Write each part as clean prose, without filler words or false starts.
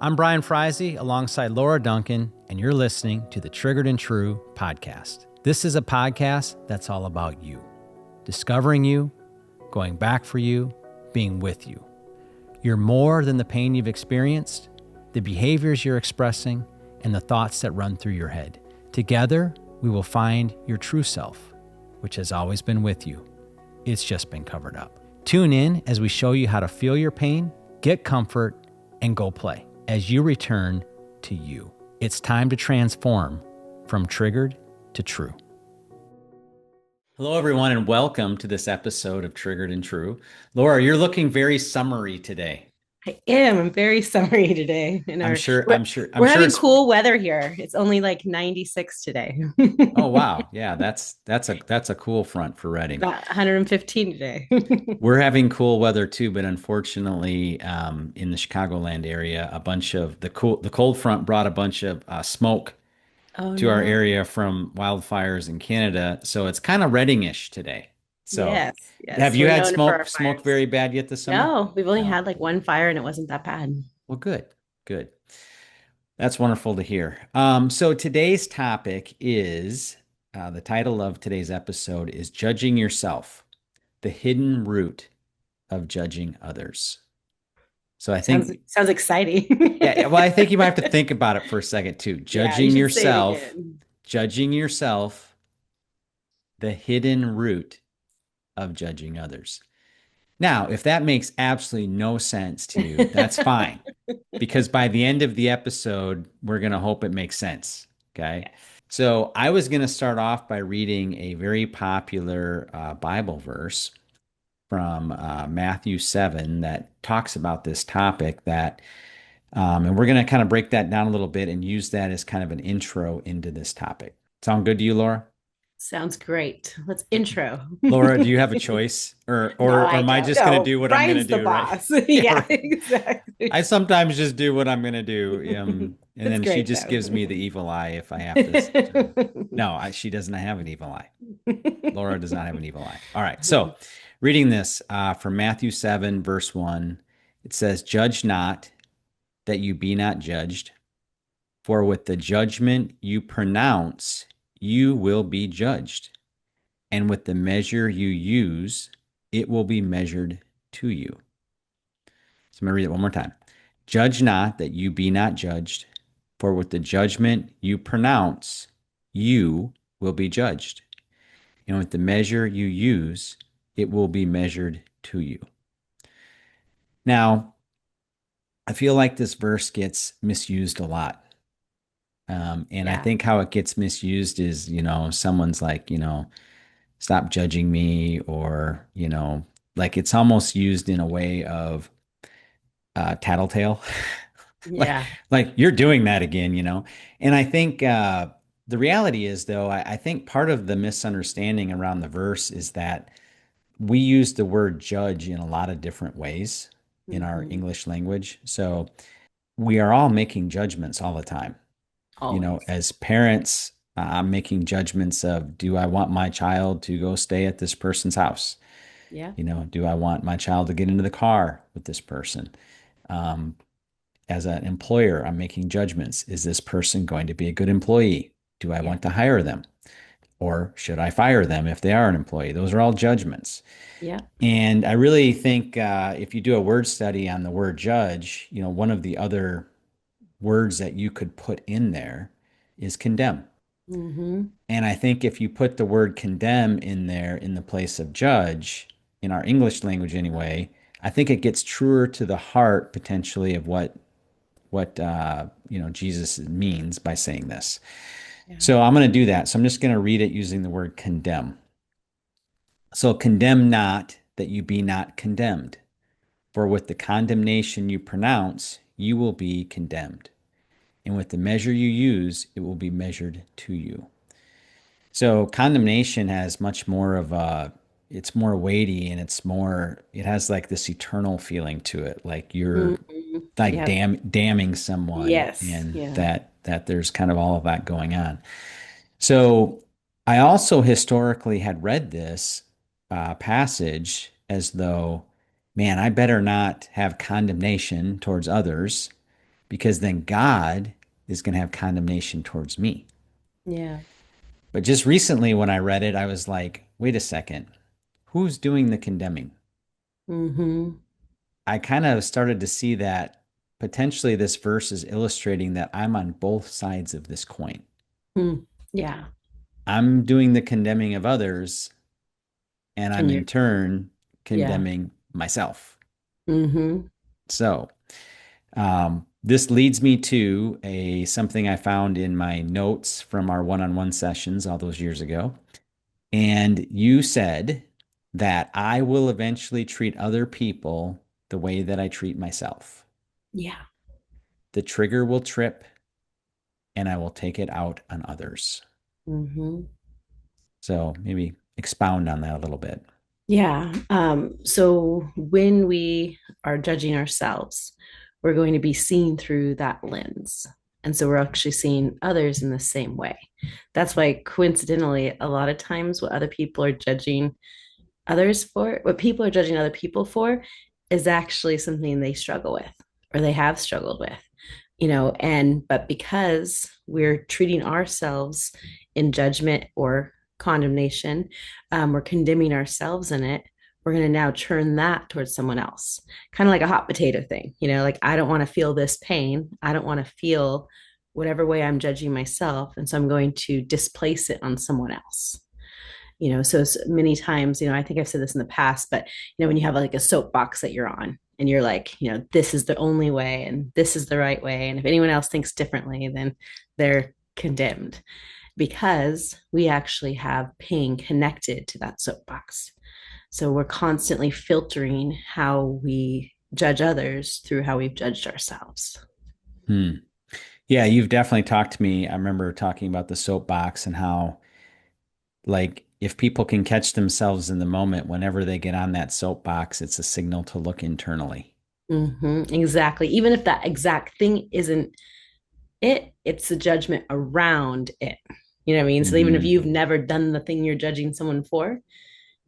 I'm Brian Freise alongside Laura Duncan, and you're listening to the Triggered and True podcast. This is a podcast that's all about you, discovering you, going back for you, being with you. You're more than the pain you've experienced, the behaviors you're expressing, and the thoughts that run through your head. Together, we will find your true self, which has always been with you. It's just been covered up. Tune in as we show you how to feel your pain, get comfort, and go play as you return to you. It's time to transform from triggered to true. Hello, everyone, and welcome to this episode of Triggered and True. Laura, you're looking very summery today. I am. I'm very summery today. I'm sure We're having it's, cool weather here. It's only like 96 today. oh wow. Yeah, that's a cool front for Reading. About 115 today. We're having cool weather too, but unfortunately, in the Chicagoland area, a bunch of the cold front brought a bunch of smoke Oh to our no. area from wildfires in Canada. So it's kind of Reading-ish today. So Yes, have yes. you We're had known for our smoke fires. very bad yet this summer? No, we've only No. had like one fire and it wasn't that bad. Well, good, good. That's wonderful to hear. So today's topic is the title of today's episode is Judging Yourself, the Hidden Root of Judging Others. So I think, Sounds exciting. yeah, well, I think you might have to think about it for a second too. Yeah, you should say it Judging yourself, the hidden root of judging others. Now, if that makes absolutely no sense to you, that's fine. Because by the end of the episode, we're going to hope it makes sense. Okay. again. So I was going to start off by reading a very popular Bible verse from Matthew 7 that talks about this topic and we're going to kind of break that down a little bit and use that as kind of an intro into this topic. Sound good to you, Laura? Sounds great. Let's intro. Laura, do you have a choice, or No, or I am I don't. just going to No, do what I'm going to Brian's the do, right? boss. Yeah, Yeah, right. exactly. I sometimes just do what I'm going to do, and It's then she great just gives me the evil eye if I have to. though. No, she doesn't have an evil eye. Laura does not have an evil eye. All right, so reading this from Matthew 7, verse 1, it says, "Judge not, that you be not judged, for with the judgment you pronounce, you will be judged. And with the measure you use, it will be measured to you." So I'm going to read it one more time. "Judge not, that you be not judged, for with the judgment you pronounce, you will be judged. And with the measure you use, it will be measured to you." Now, I feel like this verse gets misused a lot. And I Yeah. think how it gets misused is, someone's like, stop judging me, or, like it's almost used in a way of tattletale. like, Yeah. like you're doing that again. And I think the reality is, though, I think part of the misunderstanding around the verse is that we use the word judge in a lot of different ways in our Hmm. English language. So we are all making judgments all the time. Always. As parents, I'm making judgments of, do I want my child to go stay at this person's house? Yeah. Do I want my child to get into the car with this person? Um, as an employer, I'm making judgments. Is this person going to be a good employee? Do I Yeah. want to hire them? Or should I fire them if they are an employee? Those are all judgments. Yeah. And I really think if you do a word study on the word judge, one of the other words that you could put in there is condemn. Hmm. And I think if you put the word condemn in there in the place of judge, in our English language anyway, I think it gets truer to the heart potentially of what Jesus means by saying this. Yeah. So I'm going to do that. So I'm just going to read it using the word condemn. So condemn not, that you be not condemned. For with the condemnation you pronounce, you will be condemned. And with the measure you use, it will be measured to you. So condemnation has much more of it's more weighty, and it has like this eternal feeling to it. Like you're Hmm. like Yep. damning someone, Yes. and Yeah. that there's kind of all of that going on. So I also historically had read this passage as though, man, I better not have condemnation towards others, because then God is going to have condemnation towards me. Yeah. But just recently when I read it, I was like, wait a second, who's doing the condemning? Mm-hmm. I kind of started to see that potentially this verse is illustrating that I'm on both sides of this coin. Mm. Yeah. I'm doing the condemning of others, and I'm And you're, in turn yeah. condemning myself. Mm-hmm. So, this leads me to something I found in my notes from our one-on-one sessions all those years ago. And you said that I will eventually treat other people the way that I treat myself. Yeah. The trigger will trip and I will take it out on others. Mm-hmm. So maybe expound on that a little bit. Yeah. So when we are judging ourselves, we're going to be seen through that lens. And so we're actually seeing others in the same way. That's why, coincidentally, a lot of times what other people are judging others for, what people are judging other people for, is actually something they struggle with or they have struggled with, but because we're treating ourselves in judgment or condemnation, we're condemning ourselves in it. We're going to now turn that towards someone else, kind of like a hot potato thing, like I don't want to feel this pain. I don't want to feel whatever way I'm judging myself. And so I'm going to displace it on someone else. So many times, I think I've said this in the past, but when you have like a soapbox that you're on and you're like, this is the only way and this is the right way, and if anyone else thinks differently, then they're condemned, because we actually have pain connected to that soapbox. So we're constantly filtering how we judge others through how we've judged ourselves. Hmm. Yeah, you've definitely talked to me. I remember talking about the soapbox and how, like, if people can catch themselves in the moment whenever they get on that soapbox, it's a signal to look internally. Mm-hmm, exactly. Even if that exact thing isn't it's the judgment around it. You know what I mean? So even if Mm-hmm. you've never done the thing you're judging someone for,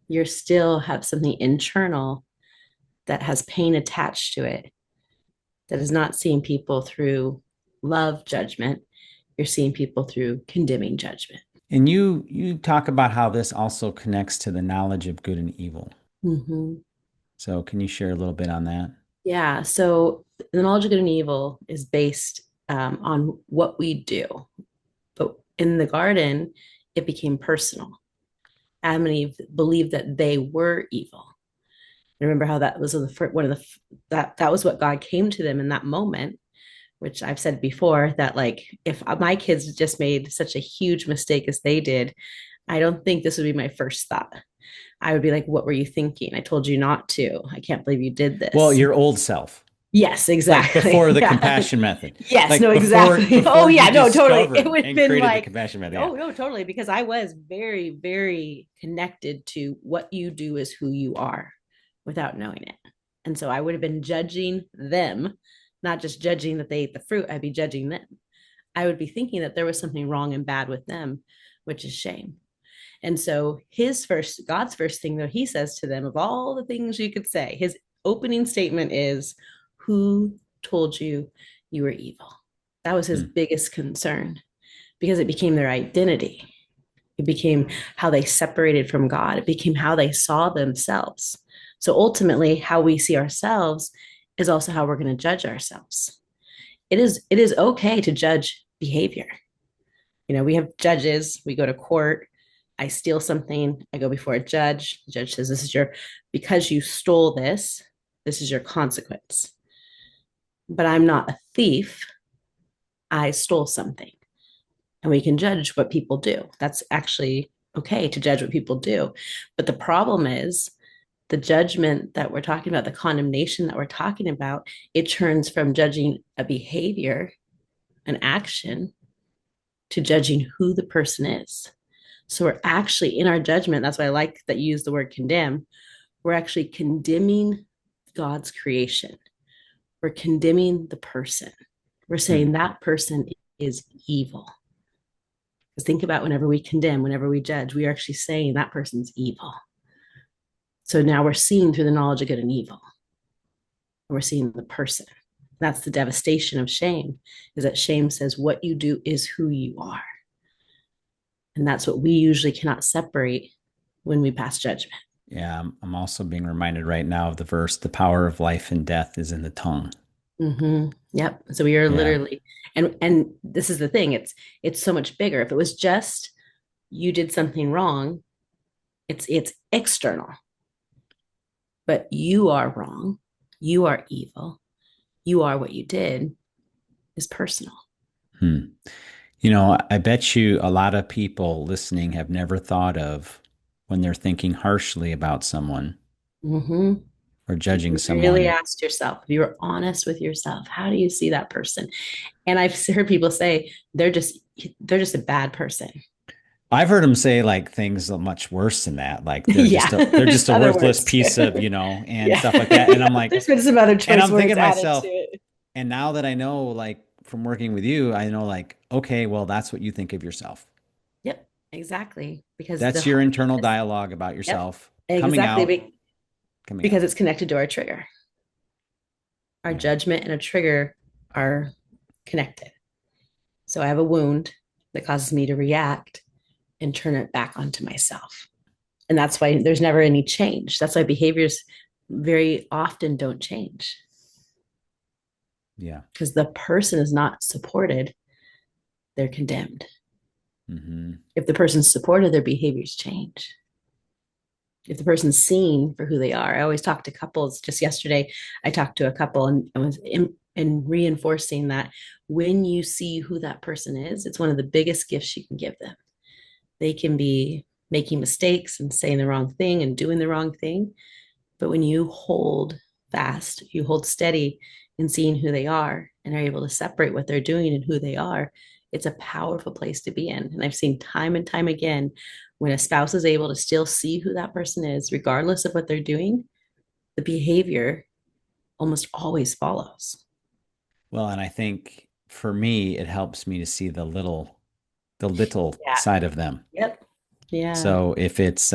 you still have something internal that has pain attached to it, that is not seeing people through love judgment. You're seeing people through condemning judgment. And you talk about how this also connects to the knowledge of good and evil. Mm-hmm. So can you share a little bit on that? Yeah. So the knowledge of good and evil is based on what we do. But in the garden, it became personal. Adam and Eve believed that they were evil. Remember how that was one of the that was what God came to them in that moment, which I've said before, that like if my kids just made such a huge mistake as they did, I don't think this would be my first thought. I would be like, what were you thinking? I told you not to. I can't believe you did Well, this. your old self, Yes, like exactly. before the Yeah. compassion method, Yes, no, like exactly. Oh before you yeah, no, totally. It discovered would have and been created the like, compassion method. Yeah. oh no, totally, because I was very, very connected to what you do is who you are without knowing it. And so I would have been judging them, not just judging that they ate the fruit, I'd be judging them. I would be thinking that there was something wrong and bad with them, which is shame. And so God's first thing, though, he says to them, of all the things you could say, his opening statement is, who told you you were evil? That was his Hmm. biggest concern, because it became their identity. It became how they separated from God. It became how they saw themselves. So ultimately, how we see ourselves is also how we're going to judge ourselves. It is okay to judge behavior. We have judges, we go to court. I steal something, I go before a judge. The judge says, because you stole this is your consequence. But I'm not a thief. I stole something. And we can judge what people do. That's actually okay to judge what people do. But the problem is the judgment that we're talking about, the condemnation that we're talking about, it turns from judging a behavior, an action, to judging who the person is. So we're actually in our judgment. That's why I like that you use the word condemn. We're actually condemning God's creation. We're condemning the person. We're Hmm. saying that person is evil. Because think about, whenever we condemn, whenever we judge, we are actually saying that person's evil. So now we're seeing through the knowledge of good and evil. We're seeing the person. That's the devastation of shame, is that shame says what you do is who you are. And that's what we usually cannot separate when we pass judgment. Yeah, I'm also being reminded right now of the verse, the power of life and death is in the tongue. Yep. So we are Yeah. literally, and this is the thing, it's so much bigger. If it was just you did something wrong, it's external, but you are wrong, you are evil, you are what you did is personal. Hmm. I bet you a lot of people listening have never thought of when they're thinking harshly about someone Mm-hmm. or If judging you really someone. asked yourself, if you were honest with yourself, how do you see that person? And I've heard people say they're just a bad person. I've heard them say like things much worse than that. Like Yeah, they're just there's a other worthless words. piece of, and Yeah, stuff like that. And I'm like, there's been some other and choice I'm thinking words to added to myself, it. and now that I know, like from working with you, I know like, okay, well, that's what you think of yourself. Yep, exactly. Because the That's your heart internal is, dialogue about yep, yourself coming exactly. out, coming Because out. it's connected to our trigger. Our Yeah. judgment and a trigger are connected. So I have a wound that causes me to react and turn it back onto myself. And that's why there's never any change. That's why behaviors very often don't change, Yeah. because the person is not supported, they're condemned. Hmm. If the person's supported, their behaviors change. If the person's seen for who they are, I always talk to couples. Just yesterday, I talked to a couple and I was in reinforcing that when you see who that person is, it's one of the biggest gifts you can give them. They can be making mistakes and saying the wrong thing and doing the wrong thing. But when you hold fast, you hold steady in seeing who they are and are able to separate what they're doing and who they are, it's a powerful place to be in. And I've seen time and time again when a spouse is able to still see who that person is, regardless of what they're doing, the behavior almost always follows. Well, and I think for me, it helps me to see the little Yeah. side of them. Yep. Yeah. So if it's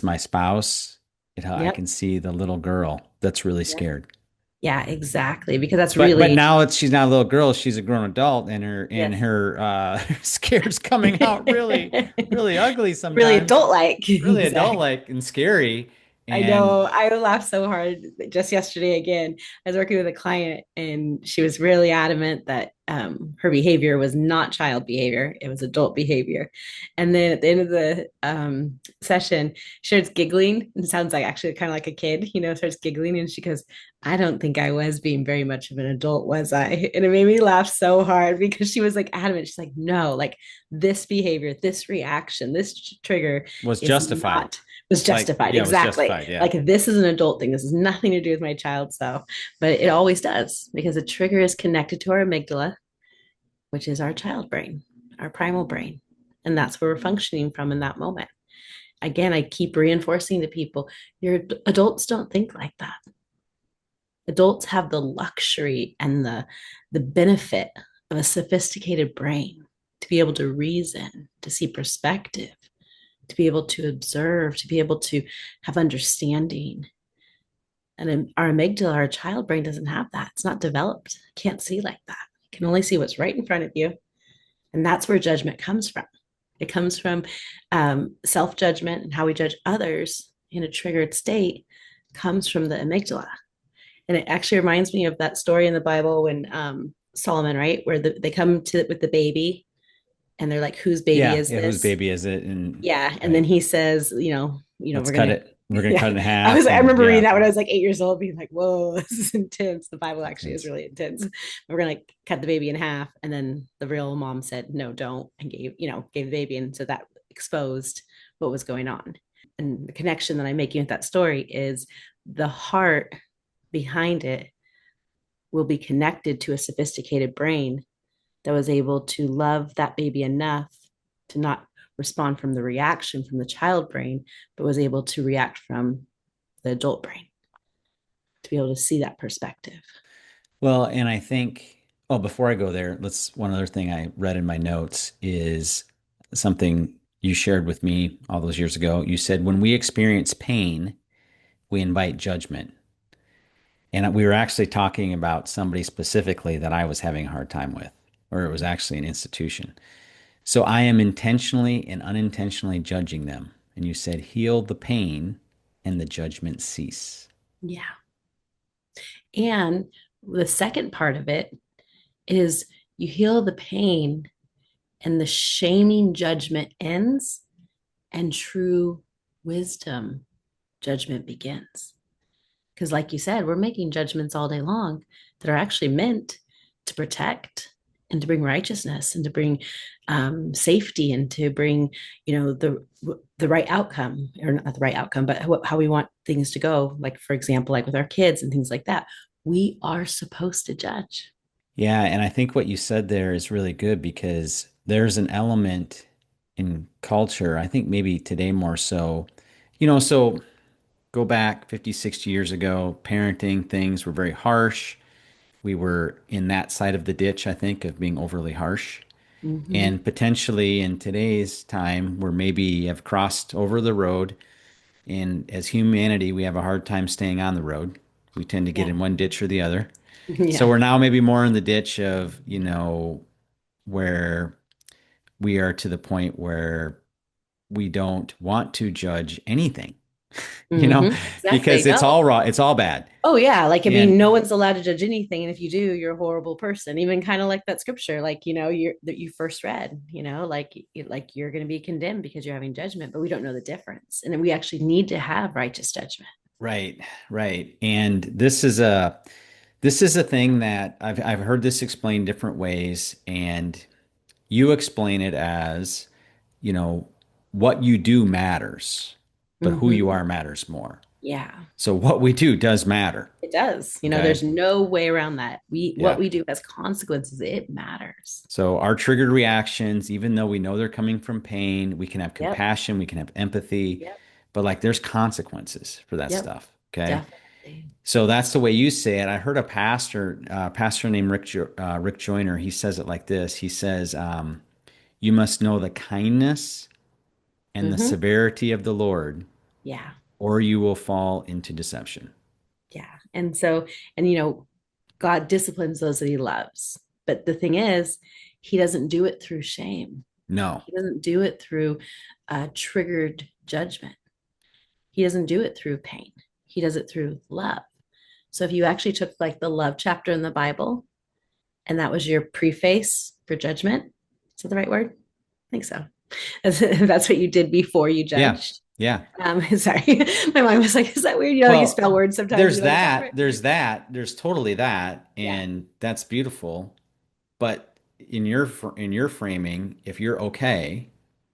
my spouse, I Yep. can see the little girl that's really Yep. scared. Yeah, exactly. Because that's But really, now she's not a little girl, she's a grown adult, and her and yes. her scared's coming out really, really ugly Really sometimes, adult like. really adult Exactly. like and scary. I And know. I laughed so hard just yesterday again. I was working with a client and she was really adamant that her behavior was not child behavior, it was adult behavior. And then at the end of the session, she starts giggling and sounds like actually kind of like a kid, starts giggling. And she goes, I don't think I was being very much of an adult, was I? And it made me laugh so hard because she was like adamant. She's like, no, like this behavior, this reaction, this trigger was is justified. not was Like, justified. yeah, it was Exactly. justified. Yeah. Like this is an adult thing. This has nothing to do with my child self, but it always does because the trigger is connected to our amygdala, which is our child brain, our primal brain. And that's where we're functioning from in that moment. Again, I keep reinforcing to people, your adults don't think like that. Adults have the luxury and the benefit of a sophisticated brain to be able to reason, to see perspective, to be able to observe, to be able to have understanding. And our amygdala, our child brain doesn't have that. It's not developed. It can't see like that. It can only see what's right in front of you. And that's where judgment comes from. It comes from self judgment and how we judge others in a triggered state comes from the amygdala. And it actually reminds me of that story in the Bible when Solomon, right, where they come to with the baby and they're like, "Whose baby Yeah. is Yeah. Whose this?" baby is it? And Yeah, and then right. he says, Let's we're cut gonna. it. We're gonna Yeah, cut it in I was half. like, I And remember reading yeah. that when I was like 8 years old, being like, "Whoa, this is intense." The Bible actually is It's, really intense. We're gonna cut the baby in half, and then the real mom said, "No, don't," and gave the baby, and so that exposed what was going on. And the connection that I'm making with that story is the heart behind it will be connected to a sophisticated brain that was able to love that baby enough to not respond from the reaction from the child brain, but was able to react from the adult brain to be able to see that perspective. well, and I think, oh, before I go there, one other thing I read in my notes is something you shared with me all those years ago. You said, when we experience pain, we invite judgment. And we were actually talking about somebody specifically that I was having a hard time with, or it was actually an institution. So I am intentionally and unintentionally judging them. And you said, heal the pain and the judgment cease. Yeah. And the second part of it is you heal the pain and the shaming judgment ends and true wisdom judgment begins. Because, like you said, we're making judgments all day long that are actually meant to protect and to bring righteousness and to bring safety and to bring, the right outcome, or not the right outcome, but how we want things to go. Like, for example, like with our kids and things like that, we are supposed to judge. Yeah. And I think what you said there is really good because there's an element in culture, I think maybe today more so, so go back 50, 60 years ago, parenting things were very harsh. We were in that side of the ditch, I think, of being overly harsh. Mm-hmm. And potentially in today's time, where maybe have crossed over the road, and as humanity, we have a hard time staying on the road. We tend to get Yeah. in one ditch or the other. So Yeah. we're now maybe more in the ditch of, where we are to the point where we don't want to judge anything, you know, Mm-hmm. Exactly. because it's No. all raw, it's all bad. Oh yeah, like I mean, And no one's allowed to judge anything, and if you do, you're a horrible person. Even kind of like that scripture, like you're that you first read, like you're going to be condemned because you're having judgment, but we don't know the difference, and we actually need to have righteous judgment. right, right. And this is a thing that I've heard this explained different ways, and you explain it as, you know, what you do matters, but who you Mm-hmm. are matters more. Yeah, So what we do does matter. it does. Okay. There's no way around that. What Yeah. we do has consequences. It matters. So our triggered reactions, even though we know they're coming from pain, we can have Yep. compassion, we can have empathy, Yep. but like there's consequences for that Yep. stuff. Okay. Definitely. So that's the way you say it. I heard a pastor named Rick Joyner. He says it like this. He says, "You must know the kindness and the Mm-hmm. severity of the Lord, Yeah. or you will fall into deception." Yeah. And so, and God disciplines those that he loves. But the thing is, he doesn't do it through shame. No. He doesn't do it through triggered judgment. He doesn't do it through pain. He does it through love. So if you actually took like the love chapter in the Bible and that was your preface for judgment, is that the right word? I think so. That's what you did before you Yeah. judged. Yeah. Sorry, my mind was like, "Is that weird?" How you Well, spell words sometimes there's you don't that, interpret. there's totally that, Yeah. and that's beautiful. But in your framing, if you're okay,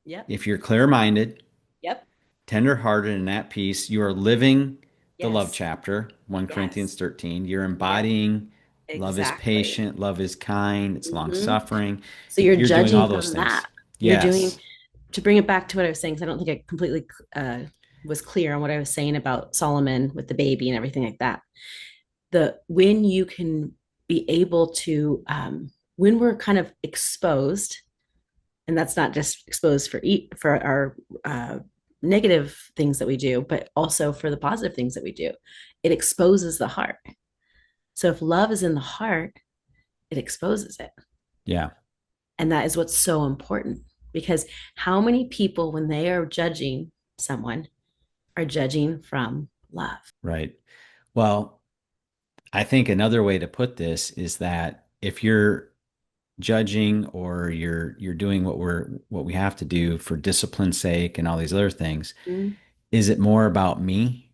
Yep. if you're clear-minded, Yep. tender-hearted in that peace, you are living the love Yes. chapter, 1 Corinthians Yes. 13. You're Yep. embodying love is Exactly. patient, love is kind, it's Hmm. long-suffering. So you're You're doing all judging those from things. that. You're doing Yes. to bring it back to what I was saying, because I don't think I completely was clear on what I was saying about Solomon with the baby and everything like that. The when you can be able to when we're kind of exposed, and that's not just exposed for our negative things that we do, but also for the positive things that we do. It exposes the heart. So if love is in the heart, it exposes it. Yeah. And that is what's so important, because how many people, when they are judging someone, are judging from love? Right. Well, I think another way to put this is that if you're judging or you're doing what we have to do for discipline's sake and all these other things, Mm, is it more about me?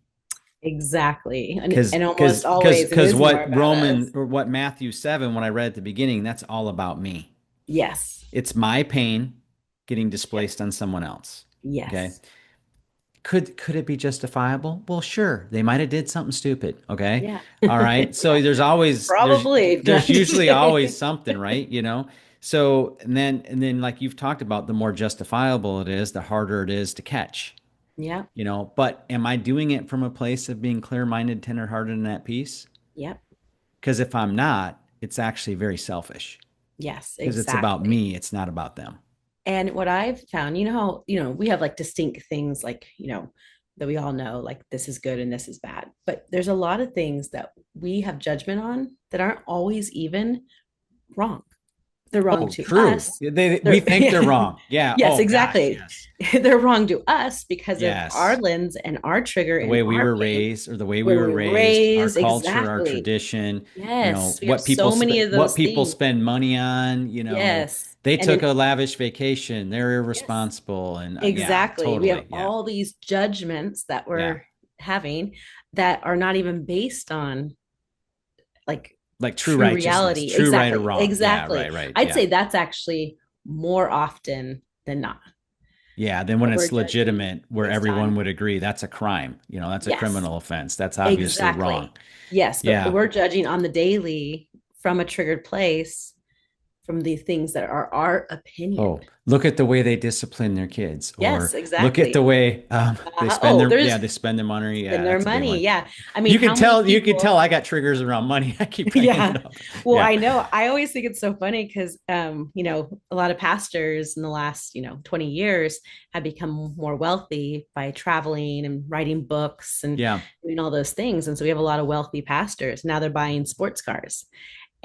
exactly. Because And because almost because always it because is more what about Roman us. or what Matthew 7, when I read at the beginning, that's all about me. Yes. It's my pain getting Yep. displaced on someone else. Okay. Yes. Could it be justifiable? Well, sure. They might have did something stupid. Okay. Yeah. All right. So Yeah. there's always there's Probably. No, there's I'm just usually always kidding. something, right? So and then like you've talked about, the more justifiable it is, the harder it is to catch. Yep. But am I doing it from a place of being clear-minded, tender-hearted, and at peace? Yep. Because if I'm not, it's actually very selfish. Yes, Because it's about exactly. me, it's not about them. And what I've found, we have like distinct things like, that we all know like this is good and this is bad. But there's a lot of things that we have judgment on that aren't always even wrong. They're wrong Oh, to true. us. We They're think they're wrong. Yeah. yes, Oh gosh, exactly. yes. They're wrong to us because of our Yes. lens and our trigger The and way we our were brain raised or the way we where were we were raised, our raised. culture, our Exactly. tradition, Yes, we have what people so many of what those people things. spend money on, Yes. they And took in a lavish vacation, they're yes, irresponsible and yeah, exactly. We have totally. Yeah. all these judgments that Yeah. we're having that are not even based on like Like true true righteousness, reality. true right or Exactly. wrong. Yeah, Exactly. right, right. I'd Yeah. say that's actually more often than not Yeah, then when what we're it's judging legitimate where based everyone on. would agree that's a crime, that's a Yes, criminal offense. That's obviously wrong. exactly. Yes, but Yeah. we're judging on the daily from a triggered place from the things that are our opinion. Oh, look at the way they discipline their kids, Yes, or look at the exactly. way they spend Oh, their there's they spend their money. spend Yeah, their that's a big money. one. Yeah. I mean, how many You can tell people I got triggers around money. I keep bringing yeah. it up. Well, Yeah. I know. I always think it's so funny because, a lot of pastors in the last, 20 years have become more wealthy by traveling and writing books and Yeah. doing all those things. And so we have a lot of wealthy pastors. Now they're buying sports cars.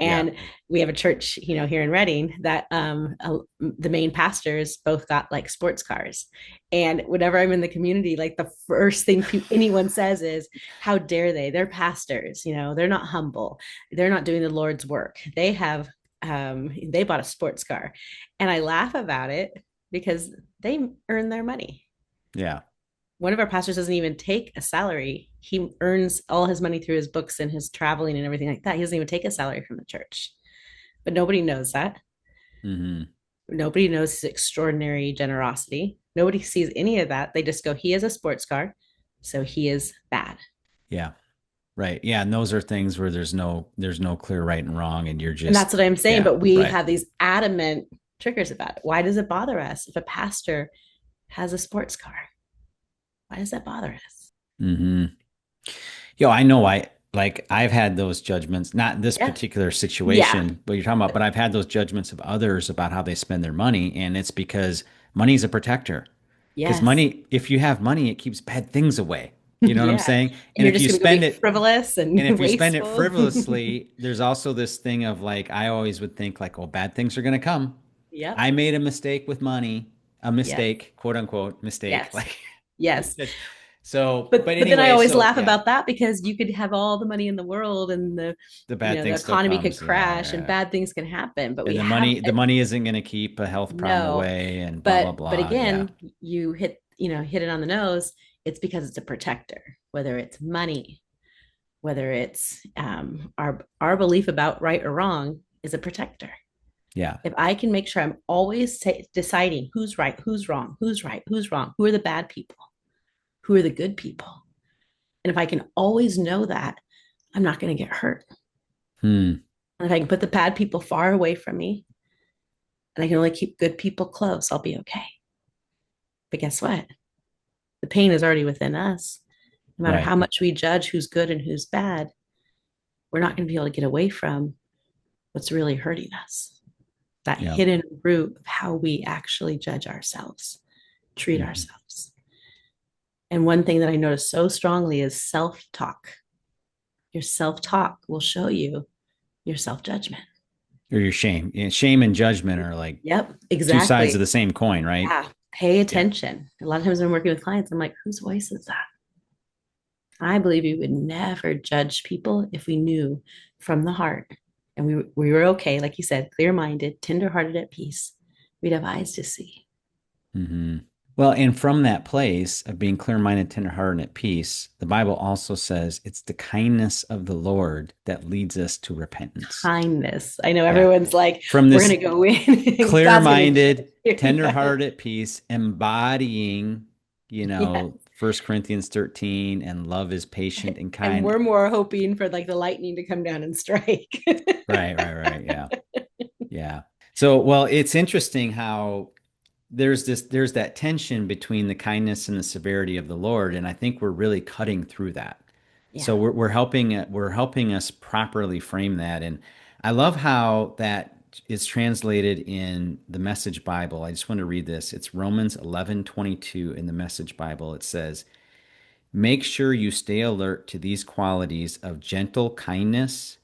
Yeah. And we have a church, here in Reading that the main pastors both got like sports cars. And whenever I'm in the community, like the first thing anyone says is, "How dare they? They're pastors. They're not humble. They're not doing the Lord's work. They bought a sports car," and I laugh about it because they earn their money. Yeah. One of our pastors doesn't even take a salary. He earns all his money through his books and his traveling and everything like that. He doesn't even take a salary from the church. But nobody knows that. Hmm. Nobody knows his extraordinary generosity. Nobody sees any of that. They just go, he has a sports car, so he is bad. Yeah. Right. Yeah. And those are things where there's no clear right and wrong, and you're And that's just what I'm saying. yeah. But we Right. have these adamant triggers about it. Why does it bother us if a pastor has a sports car? Why does that bother us? Hmm. I know I've had those judgments, not this Yeah. particular Yeah. situation, but you're talking about, but I've had those judgments of others about how they spend their money. And it's because money's a protector. Because Yes. money, if you have money, it keeps bad things away. You know what I'm Yeah. saying? And you're just going to go be frivolous And and if you spend it wasteful. frivolously, there's also this thing of like, I always would think like, oh, bad things are going to come. Yep. I made a mistake with money, a Yes. mistake, quote unquote, mistake. Yes. Like you Yes. said. So, But but then I anyway, always so laugh yeah, about that because you could have all the money in the world and the bad the thing still economy could comes. Yeah, crash and yeah. bad things can happen. But we And have the money isn't going to keep a health problem no. away and blah, blah, But blah. Yeah. again, you hit it on the nose. It's because it's a protector, whether it's money, whether it's our belief about right or wrong is a protector. Yeah. If I can make sure I'm always deciding who's right, who's wrong, who's right, who's wrong, who are the bad people, who are the good people, and if I can always know that, I'm not going to get hurt. Hmm. And if I can put the bad people far away from me and I can only keep good people close, I'll be okay. But guess what? The pain is already within us. No matter Right. how much we judge who's good and who's bad, we're not going to be able to get away from what's really hurting us. That Yeah. hidden root of how we actually judge ourselves, treat Mhm. ourselves. And one thing that I notice so strongly is self talk. Your self talk will show you your self judgment. Or your shame. Yeah, shame and judgment are like Yep, two sides of exactly. the same coin, right? Yeah, pay Yeah. attention. A lot of times when I'm working with clients, I'm like, whose voice is that? I believe we would never judge people if we knew from the heart and we were okay, like you said, clear minded, tender hearted, at peace. We'd have eyes to see. Hmm. Well, and from that place of being clear-minded, tender-hearted, and at peace, the Bible also says it's the kindness of the Lord that leads us to repentance. Kindness. I know Yeah. everyone's like, From we're going this to go in. God's going to clear-minded, judge. tender-hearted at peace, embodying, Yeah. First Corinthians 13, and love is patient and And kind. we're more hoping for like the lightning to come down and strike. Right, right, right. Yeah. Yeah. So, well, it's interesting how there's that tension between the kindness and the severity of the Lord, and I think we're really cutting through that. So Yeah. we're helping us properly frame that, and I love how that is translated in the Message Bible. I just want to read this. It's Romans 11:22 in the Message Bible. It says, Make sure you stay alert to these qualities of gentle kindness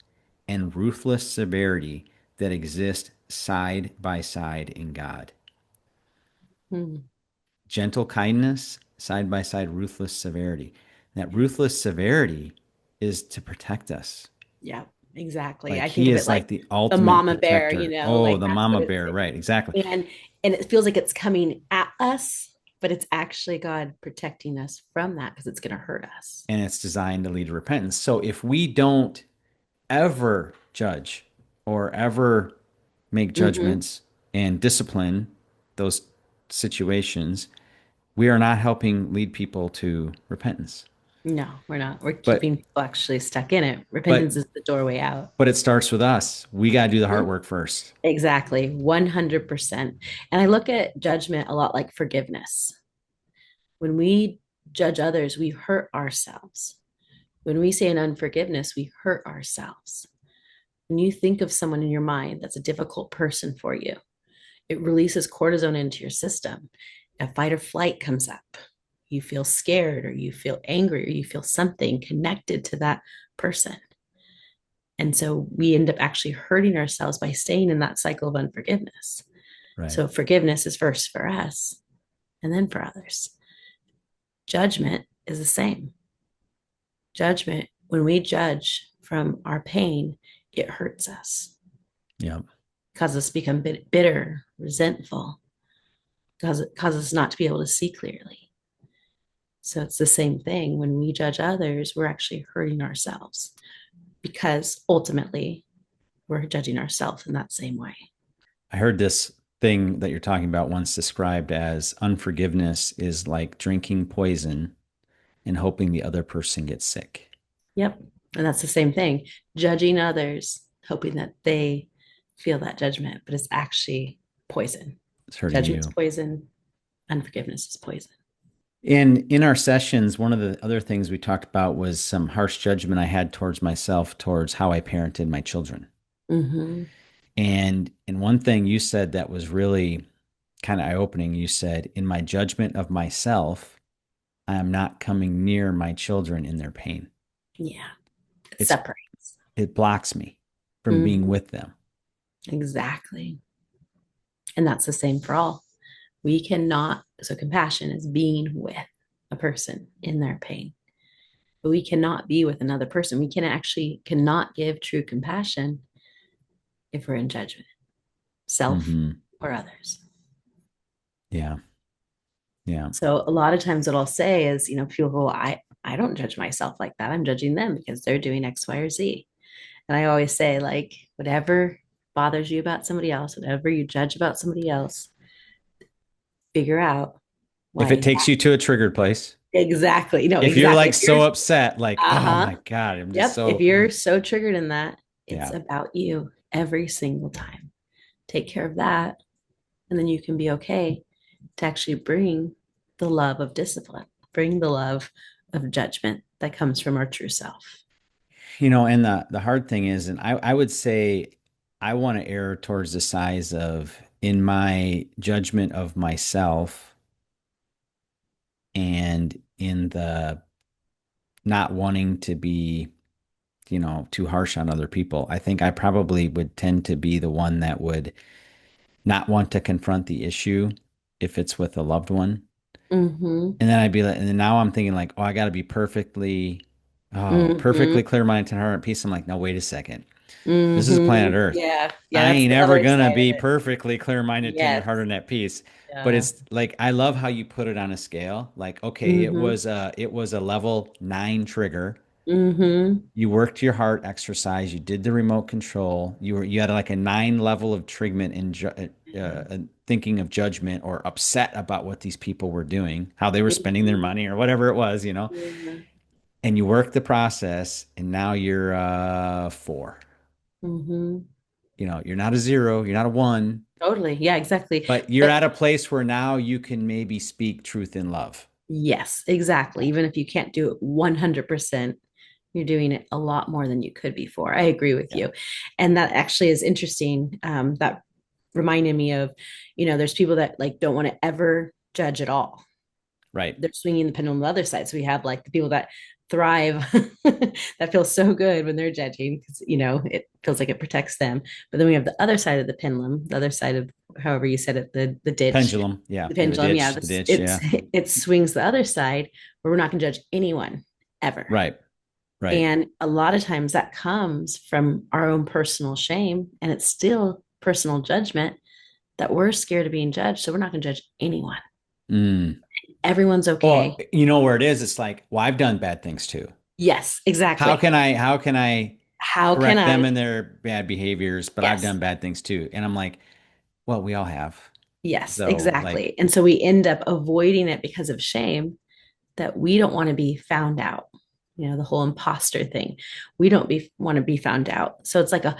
and ruthless severity that exist side by side in God. Hmm. Gentle kindness, side by side, ruthless severity. That ruthless severity is to protect us. Yeah, exactly. Like I think he of it is like like the the ultimate mama bear, protector. Oh, like the that's mama what it's bear, right? Exactly. and and it feels like it's coming at us, but it's actually God protecting us from that because it's going to hurt us. And it's designed to lead to repentance. So if we don't ever judge or ever make Hmm. judgments and discipline those situations, we are not helping lead people to repentance. No, we're not. We're But keeping people actually stuck in it. but Repentance is the doorway out. but it starts with us. We got to do the hard Mhm. work first. Exactly, 100%. And I look at judgment a lot like forgiveness. When we judge others, we hurt ourselves. When we say an unforgiveness, we hurt ourselves. When you think of someone in your mind that's a difficult person for you, it releases cortisone into your system. A fight or flight comes up. You feel scared or you feel angry or you feel something connected to that person. And so we end up actually hurting ourselves by staying in that cycle of unforgiveness. Right. So forgiveness is first for us and then for others. Judgment is the same. Judgment, when we judge from our pain, it hurts us, Yeah. causes us to become bitter, resentful, causes us not to be able to see clearly. So it's the same thing. When we judge others, we're actually hurting ourselves because ultimately we're judging ourselves in that same way. I heard this thing that you're talking about once described as unforgiveness is like drinking poison and hoping the other person gets sick. Yep. And that's the same thing. Judging others, hoping that they feel that judgment, but it's actually poison. It's hurting Judgment's you. poison, unforgiveness is poison. And in our sessions, one of the other things we talked about was some harsh judgment I had towards myself, towards how I parented my children. Mm-hmm. And one thing you said that was really kind of eye-opening, you said, in my judgment of myself, I am not coming near my children in their pain. Yeah. It It's separates. it blocks me from being Mm-hmm. with them. Exactly. And that's the same for all. We cannot, so compassion is being with a person in their pain, but we cannot be with another person. We can actually cannot give true compassion if we're in judgment, self Hmm. or others. Yeah. Yeah. So a lot of times what I'll say is, people go, I don't judge myself like that. I'm judging them because they're doing X, Y, or Z. And I always say, like, whatever bothers you about somebody else, whatever you judge about somebody else, figure out If why it is takes that you to a triggered place, exactly. No, if you're exactly. like If you're so upset, like, oh uh-huh. my God, I'm just Yep. If so, you're so triggered in that, it's yeah. about you every single time. Take care of that. And then you can be okay to actually bring the love of discipline, bring the love of judgment that comes from our true self. And the hard thing is, and I would say I want to err towards the size of in my judgment of myself and in the not wanting to be, too harsh on other people. I think I probably would tend to be the one that would not want to confront the issue if it's with a loved one. Mm-hmm. And then I'd be like, and then now I'm thinking like, oh, I got to be Mm-hmm. perfectly clear-minded and heart at peace. I'm like, no, wait a second. This is Mm-hmm. planet Earth. Yeah. Yeah. I That's ain't the ever other gonna side of be it. perfectly clear-minded, tender, Yes. heart, and at peace. But Yeah. it's like I love how you put it on a scale. Like, okay, Mm-hmm. it was a level 9 trigger. Mm-hmm. You worked your heart exercise. You did the remote control. You had like a 9 level of triggerment in thinking of judgment or upset about what these people were doing, how they were spending their Mm-hmm. money or whatever it was. Yeah. And you work the process, and now you're 4. Mm-hmm. You're not a 0, you're not a 1, Totally. Yeah, exactly. but you're But at a place where now you can maybe speak truth in love. yes, exactly. Yeah. Even if you can't do it 100%, you're doing it a lot more than you could before. I agree with Yeah. you. And that actually is interesting. That reminded me of, there's people that like don't want to ever judge at all. Right. they're swinging the pendulum on the other side. So we have like the people that thrive that feel so good when they're judging because it feels like it protects them. But then we have the other side of the pendulum, the other side of however you said it, the ditch, Pendulum. Yeah. the Yeah. The pendulum. Yeah, ditch. The this ditch. it's Yeah. it swings the other side where we're not going to judge anyone ever. Right. Right. And a lot of times that comes from our own personal shame, and it's still personal judgment that we're scared of being judged. So we're not going to judge anyone. Mm. Everyone's Well, okay. you know where it is? It's like, well, I've done bad things too. Yes, How exactly. can I How can correct them I? in their bad behaviors, but I've Yes, done bad things too. And I'm like, well, we all have. yes, So like, exactly. And so we end up avoiding it because of shame that we don't want to be found out. The whole imposter thing. We don't want to be found out. So it's like a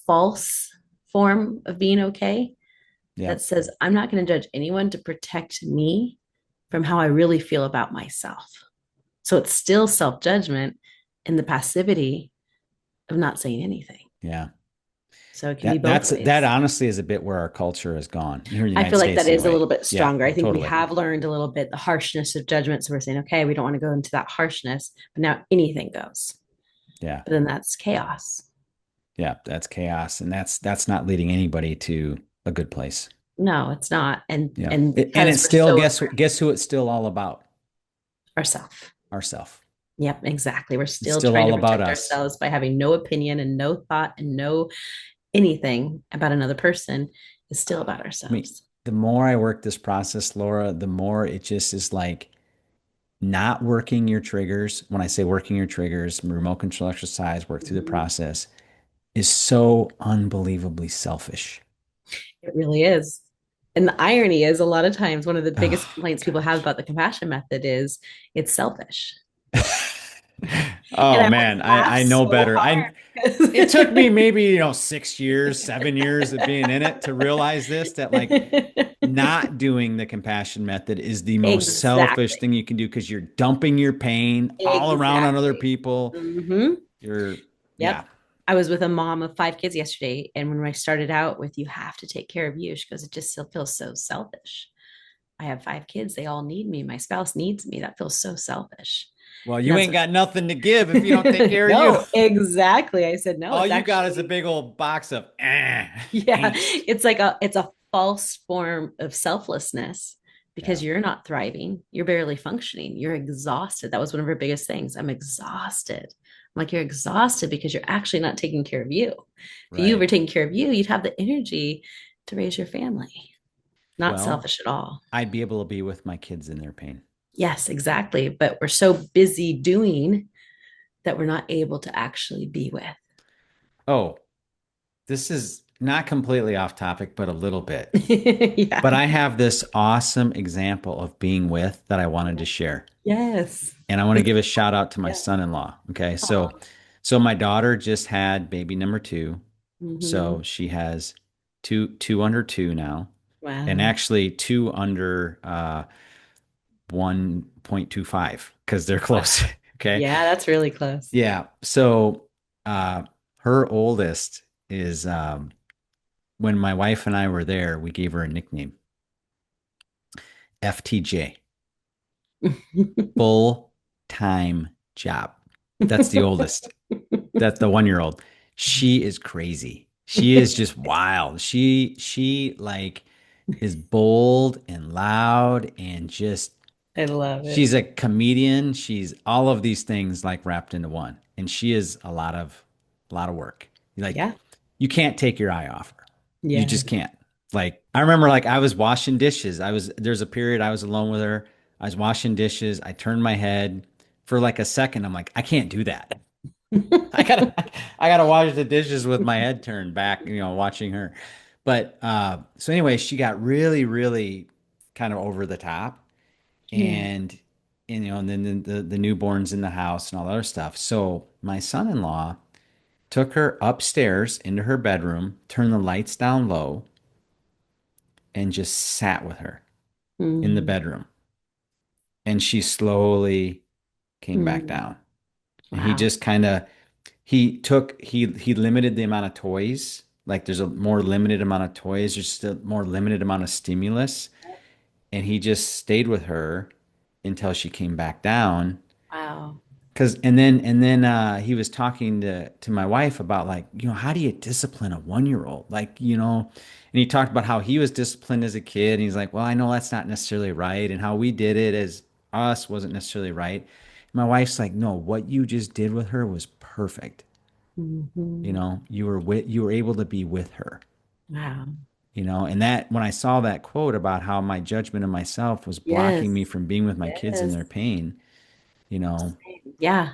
false form of being okay yeah, that says, I'm not going to judge anyone to protect me from how I really feel about myself. So it's still self judgment in the passivity of not saying anything. yeah. So it can be both That ways. honestly is a bit where our culture has gone here in the I United feel like States that is a anyway. little bit Yeah, stronger. I think we totally. have learned a little bit the harshness of judgment. So we're saying, okay, we don't want to go into that harshness, but now anything goes. Yeah. But then that's chaos. Yeah, that's chaos. And that's not leading anybody to a good place. No, it's not. And Yeah. and And because it's we're still, so guess who it's still all about? ourselves. Ourself. Yep, exactly. We're It's still still trying all to about protect us. ourselves by having no opinion and no thought and no anything about another person. Is still about I mean, ourselves. the more I work this process, Laura, the more it just is like not working your triggers. When I say working your triggers, remote control exercise, work through the Mhm. process is so unbelievably selfish. It really is. And the irony is, a lot of times, one of the biggest Oh, complaints people have gosh. about the compassion method is it's selfish. And Oh I always man, laugh I know so better. It took me hard. maybe, 6 years, 7 years of being in it to realize this, that like not doing the compassion method is the most selfish Exactly. thing you can do because you're dumping your pain all around on other Exactly. people. Hmm. You're, yeah, Yep. I was with a mom of 5 kids yesterday. And when I started out with, you have to take care of you, she goes, it just still feels so selfish. I have 5 kids. They all need me. My spouse needs me. That feels so selfish. well, And you that's ain't got nothing to give if you don't take what, care of you. no, exactly. I said, no, All it's you got is a actually, big old box of yeah, angst. it's a false form of selflessness because Yeah, you're not thriving. You're barely functioning. You're exhausted. That was one of her biggest things. I'm exhausted. I'm like, you're exhausted because you're actually not taking care of you. If you were right. taking care of you, you'd have the energy to raise your family. Not Well, selfish at all. I'd be able to be with my kids in their pain. Yes, exactly. But we're so busy doing that we're not able to actually be with. Oh, this is not completely off topic, but a little bit. Yeah. But I have this awesome example of being with that I wanted to share. Yes. And I want to Because give a shout out to my yeah. son-in-law. Okay. So Aw. so my daughter just had baby number two. So Mhm. she has two under two now. And Wow. actually two under 1.25 because they're Wow. close. Okay. Yeah, that's really close. Yeah. So uh her oldest is when my wife and I were there, we gave her a nickname, FTJ, full time job. That's the oldest. That's the 1 year old. She is crazy. She is just wild. She like is bold and loud and just I love it. she's a comedian. She's all of these things like wrapped into one. And she is a lot of work. Like Yeah. you can't take your eye off her. You Yeah. just can't. Like I remember like I was washing dishes. There's a period I was alone with her. I was washing dishes. I turned my head for like a second. I'm like, I can't do that. I gotta I gotta wash the dishes with my head turned back, watching her. But so anyway, she got really, really kind of over the top Yeah. and and then the newborns in the house and all that other stuff. So my son-in-law took her upstairs into her bedroom, turned the lights down low, and just sat with her in the Mm. bedroom. And she slowly came back Mm. down. And he Wow. just kind of he limited the amount of toys. Like there's a more limited amount of toys, there's just a more limited amount of stimulus. And he just stayed with her until she came back down. Wow. Cause and then he was talking to my wife about like, how do you discipline a 1 year old? Like, and he talked about how he was disciplined as a kid. And he's like, well, I know that's not necessarily right. And how we did it as us wasn't necessarily right. And my wife's like, no, what you just did with her was perfect. Hmm. You were able to be with her, Wow. and that when I saw that quote about how my judgment of myself was blocking me Yes. from being with my kids in Yes. their pain, you know, Yeah.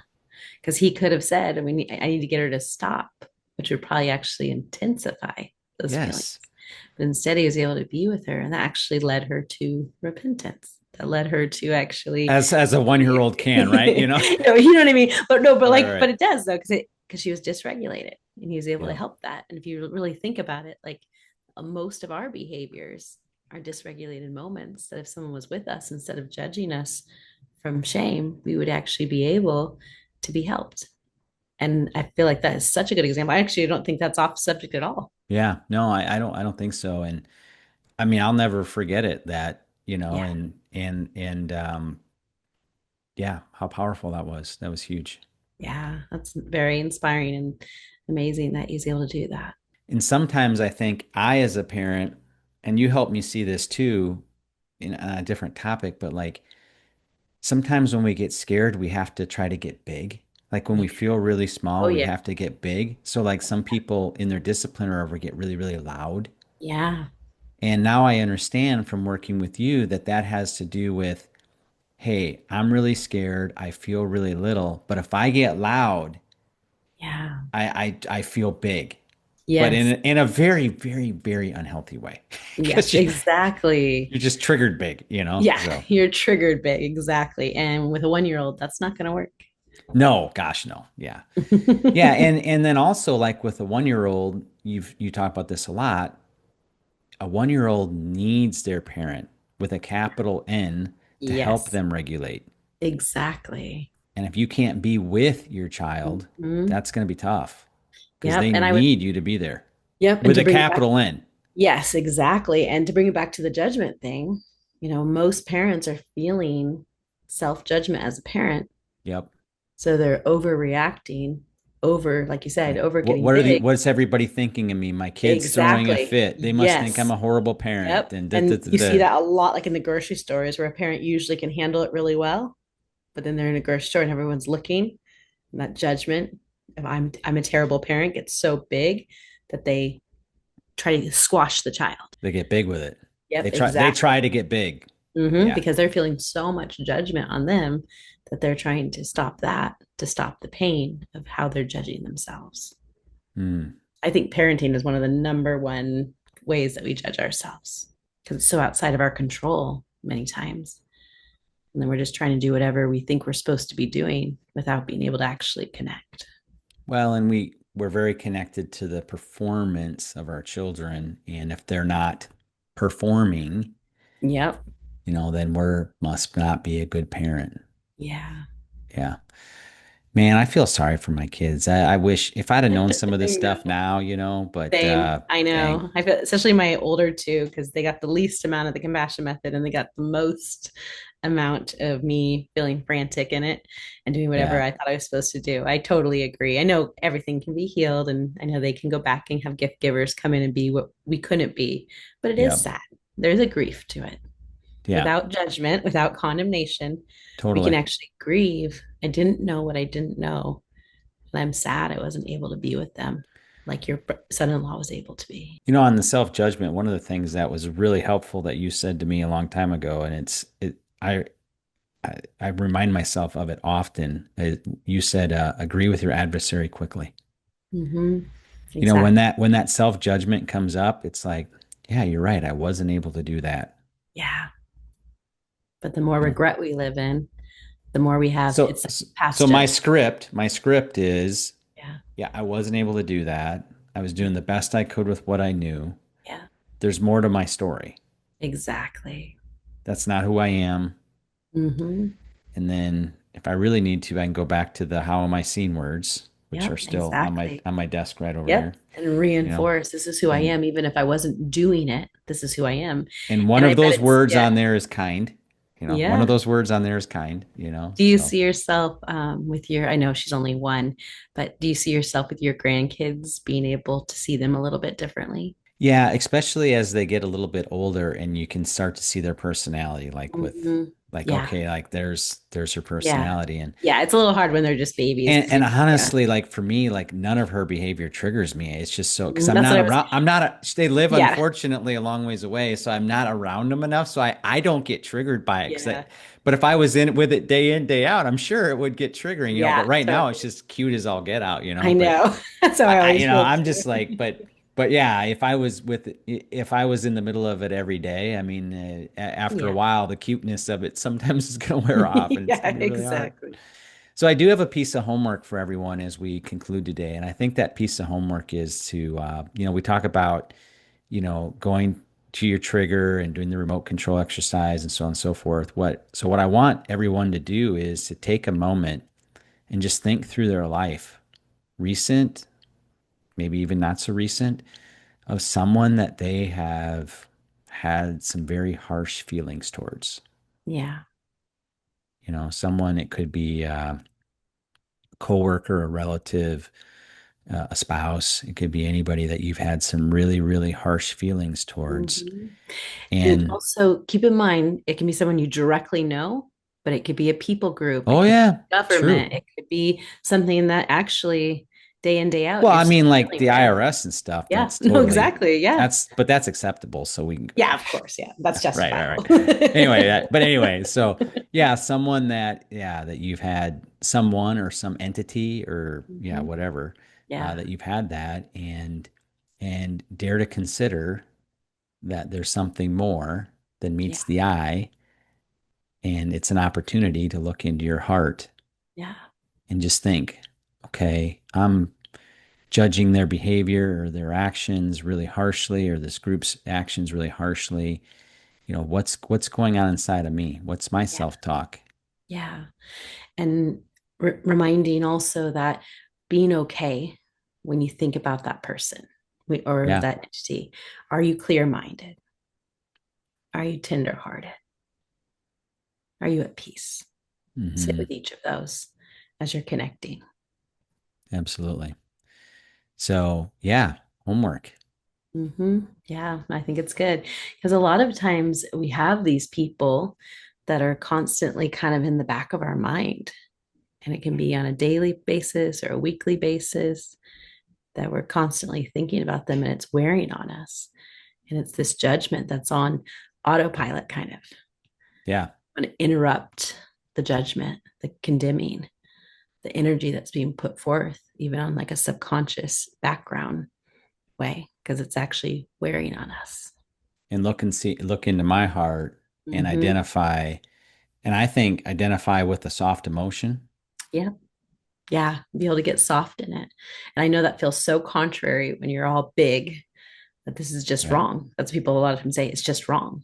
Because he could have said, I need to get her to stop, which would probably actually intensify those feelings. yes, But instead, he was able to be with her, and that actually led her to repentance. That led her to actually, as a 1 year old can, right? no, you know what I mean. But no, but Right, like, but right. it does though, because she was dysregulated, and he was able to Yeah. help that. And if you really think about it, like most of our behaviors are dysregulated moments. That if someone was with us, instead of judging us from shame, we would actually be able to be helped. And I feel like that is such a good example. I actually don't think that's off subject at all. Yeah. No, I don't think so. And I mean, I'll never forget it that, Yeah. and yeah, how powerful that was. That was huge. Yeah. That's very inspiring and amazing that he's able to do that. And sometimes I think as a parent, and you help me see this too in a different topic, but like sometimes when we get scared, we have to try to get big. Like when we Yeah. feel really Oh, small, we yeah. have to get big. So like some people in their discipline or ever get really, really loud. Yeah. And now I understand from working with you that that has to do with, hey, I'm really scared. I feel really little. But if I get loud, Yeah. I feel big, but Yes. in a very, very, very unhealthy way Yes, because exactly. you're just triggered big, Yeah. So You're triggered big. Exactly. And with a 1 year old, that's not going to work. no, gosh, no. Yeah. Yeah. And then also like with a 1 year old, you talk about this a lot. A 1 year old needs their parent with a capital N to help Yes, them regulate. exactly. And if you can't be with your child, Mhm. that's going to be tough because Yep. they And I would, need you to be there yep. And with to a bring it back, capital N. yes, exactly. And to bring it back to the judgment thing, most parents are feeling self judgment as a parent. Yep. So they're overreacting, like you said, Right. over What getting what are the big. what's everybody thinking of me? My kid's throwing a Exactly. fit. They must think I'm Yes. a horrible parent. Yep. And da, da, And da, you see da. that a lot, like in the grocery stores, where a parent usually can handle it really well, but then they're in a grocery store and everyone's looking, and that judgment of I'm a terrible parent gets so big that they try to squash the child. They get big with it. Yep, They try exactly. to get big. Yeah. Because they're feeling so much judgment on them that they're trying to stop that, to stop the pain of how they're judging themselves. Hmm. I think parenting is one of the number one ways that we judge ourselves because it's so outside of our control many times. And then we're just trying to do whatever we think we're supposed to be doing without being able to actually connect. Well, and we're very connected to the performance of our children. And if they're not performing, Yep. then we're must not be a good parent. Yeah. Yeah. Man, I feel sorry for my kids. I wish if I'd have known some of I this stuff know. now, but Same. I dang. know. I feel especially my older two because they got the least amount of the compassion method and they got the most amount of me feeling frantic in it and doing whatever Yeah. I thought I was supposed to do. I totally agree. I know everything can be healed and I know they can go back and have gift givers come in and be what we couldn't be, but it is Yeah. sad. There's a grief to it. Yeah. Without judgment, without condemnation, we can Totally. actually grieve. I didn't know what I didn't know. And I'm sad I wasn't able to be with them like your son-in-law was able to be. On the self-judgment, one of the things that was really helpful that you said to me a long time ago, and I remind myself of it often. You said, agree with your adversary quickly. Mm-hmm. When Exactly. that self-judgment comes up, it's like, yeah, you're right. I wasn't able to do that. Yeah. But the more You know. regret we live in, the more we have So it's so past judgment. my script is, Yeah. yeah, I wasn't able to do that. I was doing the best I could with what I knew. Yeah. There's more to my story. Exactly. That's not who I am. Mm-hmm. And then if I really need to, I can go back to the how am I seen words, which are Yep. still on my Exactly. on my desk right over Yep. there, And you know. reinforce this is who I And am, even if I wasn't doing it. This is who I am. and one And I of bet those it's, words yeah. on there is kind. One of Yeah. those words on there is kind, Do you so. see yourself with your, I know she's only one, but do you see yourself with your grandkids being able to see them a little bit differently? Yeah, especially as they get a little bit older and you can start to see their personality, Hmm. like, Yeah. okay, like there's her Yeah. personality. and Yeah. It's a little hard when they're just babies and because and yeah. honestly, like for me, like none of her behavior triggers me. It's just so because I'm That's what not I was, around. They live yeah. unfortunately a long ways away, so I'm not around them enough. So I don't get triggered by it. Yeah. But if I was with it day in day out, I'm sure it would get triggering. But Yeah. right now it's Totally. just cute as all get out. I But know. That's how I always feel I'm too. just like, but yeah, if I was in the middle of it every day, I mean, after a Yeah. while, the cuteness of it sometimes is going to wear off, and it's Yeah, going to be really hard. exactly. So I do have a piece of homework for everyone as we conclude today, and I think that piece of homework is to, we talk about, going to your trigger and doing the remote control exercise and so on and so forth. What I want everyone to do is to take a moment and just think through their life, recent, maybe even not so recent, of someone that they have had some very harsh feelings towards. Yeah. Someone, it could be a coworker, a relative, a spouse. It could be anybody that you've had some really, really harsh feelings towards. Mhm. And And also keep in mind, it can be someone you directly know, but it could be a people group, it oh could be yeah, government, true. it could be something that actually day in, day out Well, you're I still mean, like dealing the with. IRS and stuff, Yeah, that's no, totally exactly. Yeah. but that's acceptable. So we can Yeah, of course. Yeah, that's right, right, justifiable. right. Anyway, but anyway, so yeah, someone that you've had someone or some entity or yeah, Mhm. whatever, Yeah, that you've had that and dare to consider that there's something more than yeah, meets the eye, and it's an opportunity to look into your heart yeah, and just think, okay, I'm judging their behavior or their actions really harshly, or this group's actions really harshly. What's going on inside of me? What's my yeah, self-talk? yeah. And reminding also that being okay when you think about that person or Yeah. that entity, are you clear minded? Are you tenderhearted? Are you at peace? Sit Hmm. with each of those as you're connecting. Absolutely. So yeah, homework. Yeah, I think it's good because a lot of times we have these people that are constantly kind of in the back of our mind, and it can be on a daily basis or a weekly basis that we're constantly thinking about them, and it's wearing on us. And it's this judgment that's on autopilot, kind of. Yeah. Want to interrupt the judgment, the condemning, the energy that's being put forth, even on like a subconscious background way, because it's actually wearing on us. And look into my heart and Mm-hmm. identify, and I think identify with a soft emotion. Yeah. Yeah. Be able to get soft in it. And I know that feels so contrary when you're all big that this is just Right. wrong. That's what people a lot of times say. It's just wrong.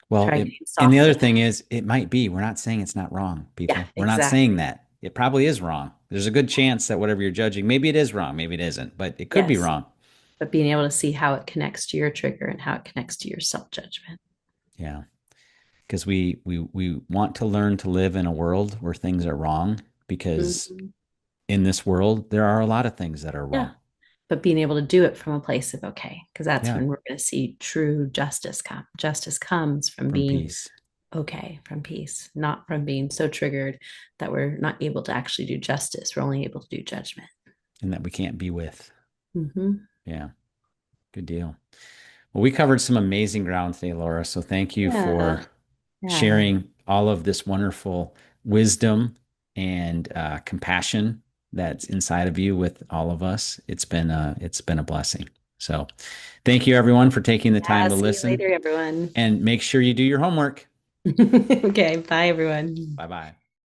Well, Try getting and the soft other in it. thing is, it might be. We're not saying it's not wrong, Yeah, people. We're not saying exactly. that. It probably is wrong. There's a good chance that whatever you're judging, maybe it is wrong, maybe it isn't, but it could be Yes. wrong. But being able to see how it connects to your trigger and how it connects to your self judgment. Yeah. Because we want to learn to live in a world where things are wrong, because Mm-hmm. in this world, there are a lot of things that are Yeah. wrong. But being able to do it from a place of okay, because that's Yeah. when we're going to see true justice come. Justice comes from From being peace. okay, from peace, not from being so triggered that we're not able to actually do justice. We're only able to do judgment. And that we can't be with. Mm-hmm. Yeah. Good deal. Well, we covered some amazing ground today, Laura. So thank you for Yeah. Yeah. sharing all of this wonderful wisdom and compassion that's inside of you with all of us. It's been a blessing. So thank you everyone for taking the time Yeah. to See you listen, later, everyone. and make sure you do your homework. Okay. Bye, everyone. Bye bye.